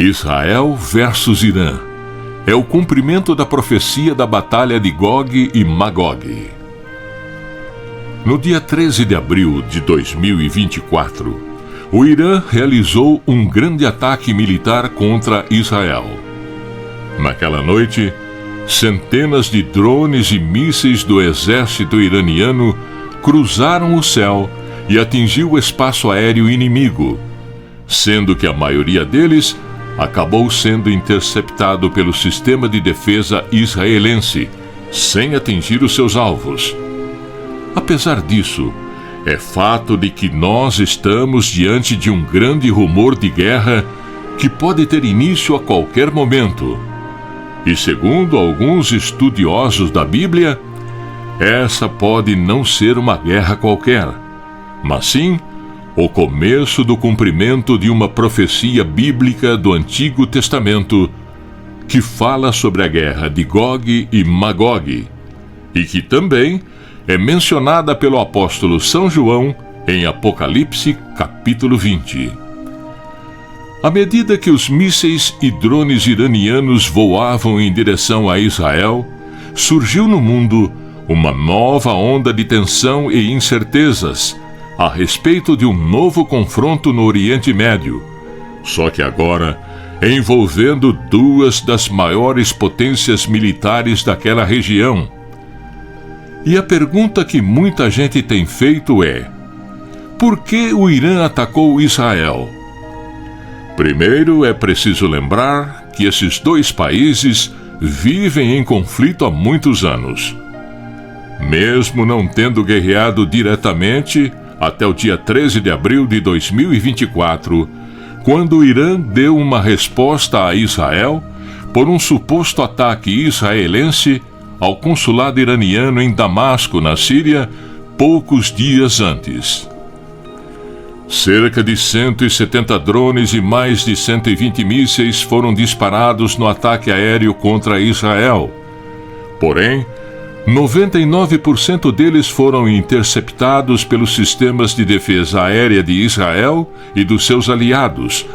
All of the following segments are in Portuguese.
Israel versus Irã. É o cumprimento da profecia da batalha de Gog e Magog. No dia 13 de abril de 2024, o Irã realizou um grande ataque militar contra Israel. Naquela noite, centenas de drones e mísseis do exército iraniano cruzaram o céu e atingiu o espaço aéreo inimigo, sendo que a maioria deles acabou sendo interceptado pelo sistema de defesa israelense, sem atingir os seus alvos. Apesar disso, é fato de que nós estamos diante de um grande rumor de guerra que pode ter início a qualquer momento. E segundo alguns estudiosos da Bíblia, essa pode não ser uma guerra qualquer, mas sim o começo do cumprimento de uma profecia bíblica do Antigo Testamento que fala sobre a guerra de Gog e Magog e que também é mencionada pelo apóstolo São João em Apocalipse capítulo 20. À medida que os mísseis e drones iranianos voavam em direção a Israel, surgiu no mundo uma nova onda de tensão e incertezas a respeito de um novo confronto no Oriente Médio, só que agora envolvendo duas das maiores potências militares daquela região. E a pergunta que muita gente tem feito é: por que o Irã atacou Israel? Primeiro, é preciso lembrar que esses dois países vivem em conflito há muitos anos. Mesmo não tendo guerreado diretamente, até o dia 13 de abril de 2024, quando o Irã deu uma resposta a Israel por um suposto ataque israelense ao consulado iraniano em Damasco, na Síria, poucos dias antes. Cerca de 170 drones e mais de 120 mísseis foram disparados no ataque aéreo contra Israel. Porém, 99% deles foram interceptados pelos sistemas de defesa aérea de Israel e dos seus aliados,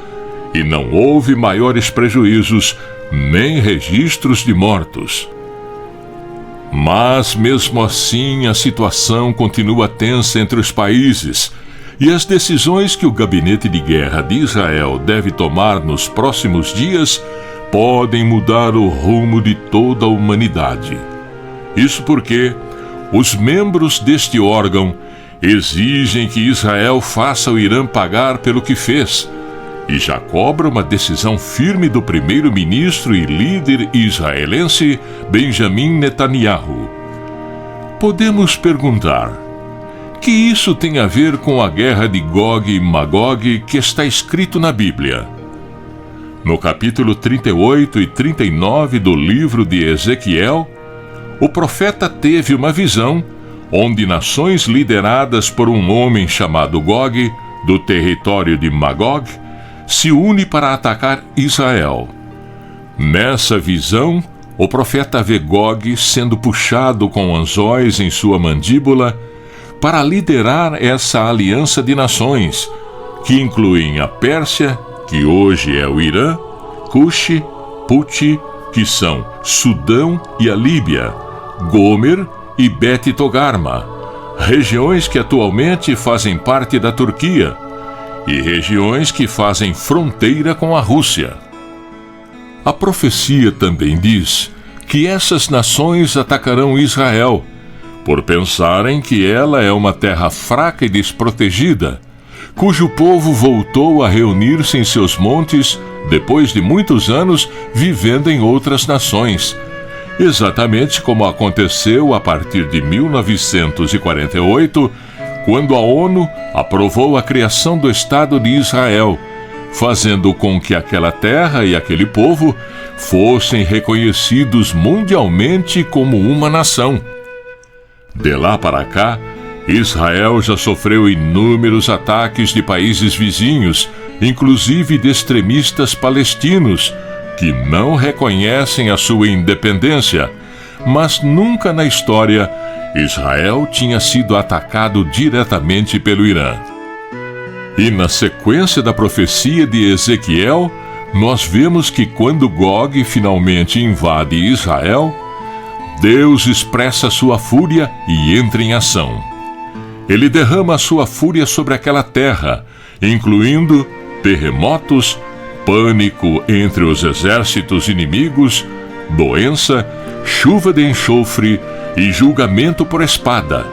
e não houve maiores prejuízos nem registros de mortos. Mas, mesmo assim, a situação continua tensa entre os países, e as decisões que o Gabinete de Guerra de Israel deve tomar nos próximos dias podem mudar o rumo de toda a humanidade. Isso porque os membros deste órgão exigem que Israel faça o Irã pagar pelo que fez e já cobra uma decisão firme do primeiro-ministro e líder israelense Benjamin Netanyahu. Podemos perguntar: que isso tem a ver com a guerra de Gog e Magog que está escrito na Bíblia? No capítulo 38 e 39 do livro de Ezequiel, o profeta teve uma visão onde nações lideradas por um homem chamado Gog, do território de Magog, se une para atacar Israel. Nessa visão, o profeta vê Gog sendo puxado com anzóis em sua mandíbula para liderar essa aliança de nações, que incluem a Pérsia, que hoje é o Irã, Cush, Puti, que são Sudão e a Líbia, Gomer e Bet Togarma, regiões que atualmente fazem parte da Turquia, e regiões que fazem fronteira com a Rússia. A profecia também diz que essas nações atacarão Israel, por pensarem que ela é uma terra fraca e desprotegida, cujo povo voltou a reunir-se em seus montes depois de muitos anos vivendo em outras nações, exatamente como aconteceu a partir de 1948, quando a ONU aprovou a criação do Estado de Israel, fazendo com que aquela terra e aquele povo fossem reconhecidos mundialmente como uma nação. De lá para cá, Israel já sofreu inúmeros ataques de países vizinhos, inclusive de extremistas palestinos, que não reconhecem a sua independência, mas nunca na história Israel tinha sido atacado diretamente pelo Irã. E na sequência da profecia de Ezequiel, nós vemos que quando Gog finalmente invade Israel, Deus expressa sua fúria e entra em ação. Ele derrama a sua fúria sobre aquela terra, incluindo terremotos, pânico entre os exércitos inimigos, doença, chuva de enxofre e julgamento por espada,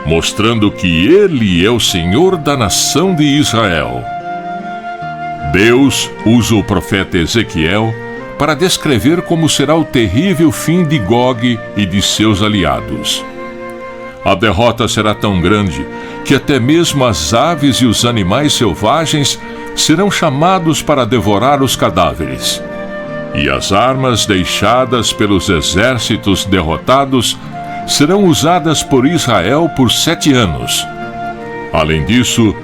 mostrando que Ele é o Senhor da nação de Israel. Deus usa o profeta Ezequiel para descrever como será o terrível fim de Gog e de seus aliados. A derrota será tão grande que até mesmo as aves e os animais selvagens serão chamados para devorar os cadáveres. E as armas deixadas pelos exércitos derrotados serão usadas por Israel por 7 anos. Além disso,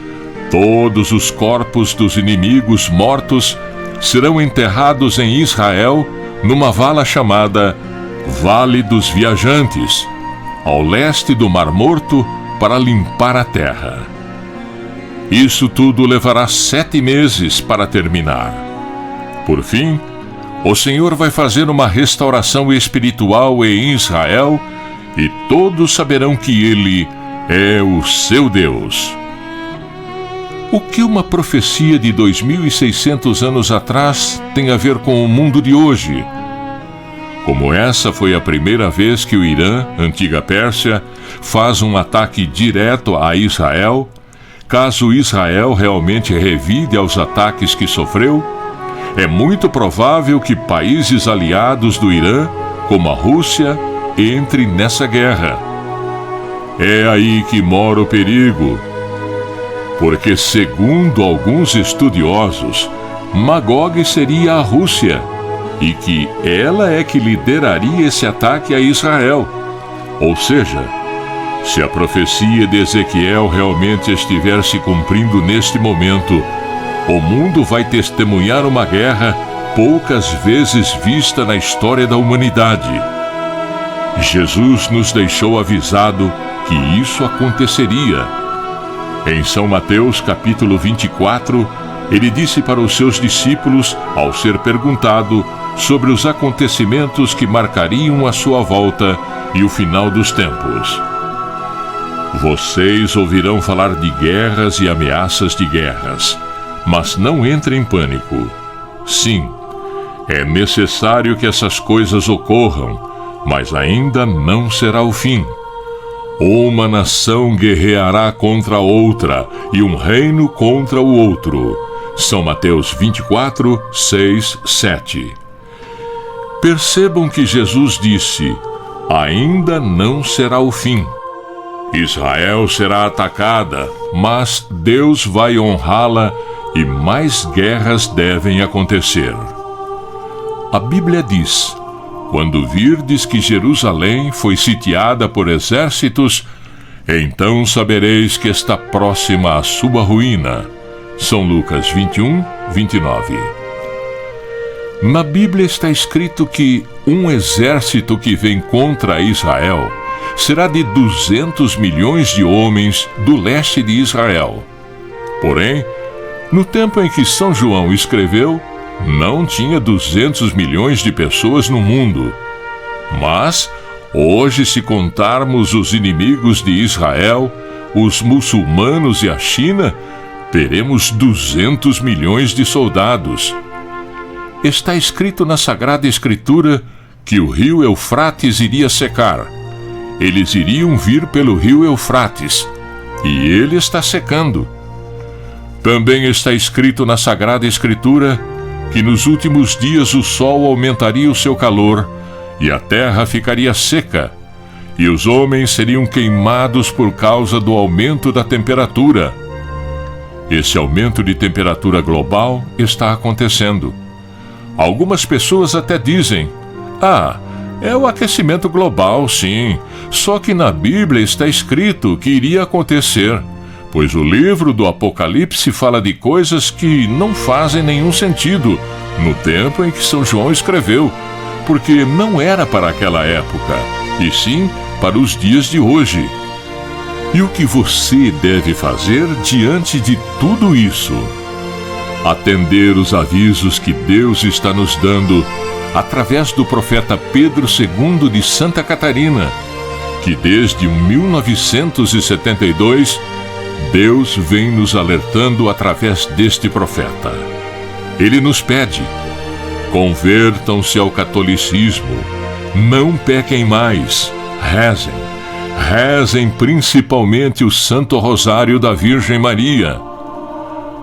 todos os corpos dos inimigos mortos serão enterrados em Israel numa vala chamada Vale dos Viajantes, ao leste do Mar Morto, para limpar a terra. Isso tudo levará 7 meses para terminar. Por fim, o Senhor vai fazer uma restauração espiritual em Israel e todos saberão que Ele é o seu Deus. O que uma profecia de 2.600 anos atrás tem a ver com o mundo de hoje? Como essa foi a primeira vez que o Irã, antiga Pérsia, faz um ataque direto a Israel, caso Israel realmente revide aos ataques que sofreu, é muito provável que países aliados do Irã, como a Rússia, entrem nessa guerra. É aí que mora o perigo. Porque, segundo alguns estudiosos, Magog seria a Rússia, e que ela é que lideraria esse ataque a Israel. Ou seja, se a profecia de Ezequiel realmente estiver se cumprindo neste momento, o mundo vai testemunhar uma guerra poucas vezes vista na história da humanidade. Jesus nos deixou avisado que isso aconteceria. Em São Mateus, capítulo 24, ele disse para os seus discípulos, ao ser perguntado sobre os acontecimentos que marcariam a sua volta e o final dos tempos: vocês ouvirão falar de guerras e ameaças de guerras, mas não entrem em pânico. Sim, é necessário que essas coisas ocorram, mas ainda não será o fim. Uma nação guerreará contra outra e um reino contra o outro. São Mateus 24, 6, 7. Percebam que Jesus disse: ainda não será o fim. Israel será atacada, mas Deus vai honrá-la e mais guerras devem acontecer. A Bíblia diz: quando virdes que Jerusalém foi sitiada por exércitos, então sabereis que está próxima a sua ruína. São Lucas 21, 29. Na Bíblia está escrito que um exército que vem contra Israel será de 200 milhões de homens do leste de Israel. Porém, no tempo em que São João escreveu, não tinha 200 milhões de pessoas no mundo. Mas, hoje, se contarmos os inimigos de Israel, os muçulmanos e a China, teremos 200 milhões de soldados. Está escrito na Sagrada Escritura que o rio Eufrates iria secar. Eles iriam vir pelo rio Eufrates, e ele está secando. Também está escrito na Sagrada Escritura que nos últimos dias o sol aumentaria o seu calor, e a terra ficaria seca, e os homens seriam queimados por causa do aumento da temperatura. Esse aumento de temperatura global está acontecendo. Algumas pessoas até dizem: é o aquecimento global, sim, só que na Bíblia está escrito que iria acontecer, pois o livro do Apocalipse fala de coisas que não fazem nenhum sentido no tempo em que São João escreveu, porque não era para aquela época, e sim para os dias de hoje. E o que você deve fazer diante de tudo isso? atender os avisos que Deus está nos dando através do profeta Pedro II de Santa Catarina, que desde 1972 Deus vem nos alertando através deste profeta. Ele nos pede: convertam-se ao catolicismo, não pequem mais, rezem. Rezem principalmente o Santo Rosário da Virgem Maria.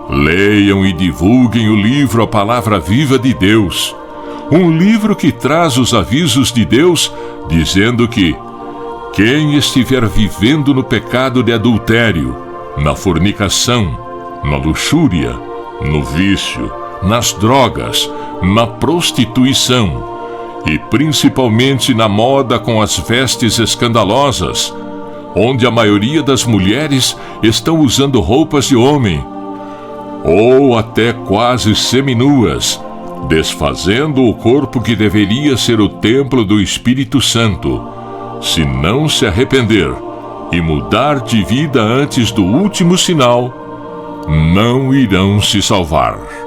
Leiam e divulguem o livro A Palavra Viva de Deus, um livro que traz os avisos de Deus, dizendo que quem estiver vivendo no pecado de adultério, na fornicação, na luxúria, no vício, nas drogas, na prostituição e principalmente na moda com as vestes escandalosas, onde a maioria das mulheres estão usando roupas de homem, ou até quase seminuas, desfazendo o corpo que deveria ser o templo do Espírito Santo. Se não se arrepender e mudar de vida antes do último sinal, não irão se salvar.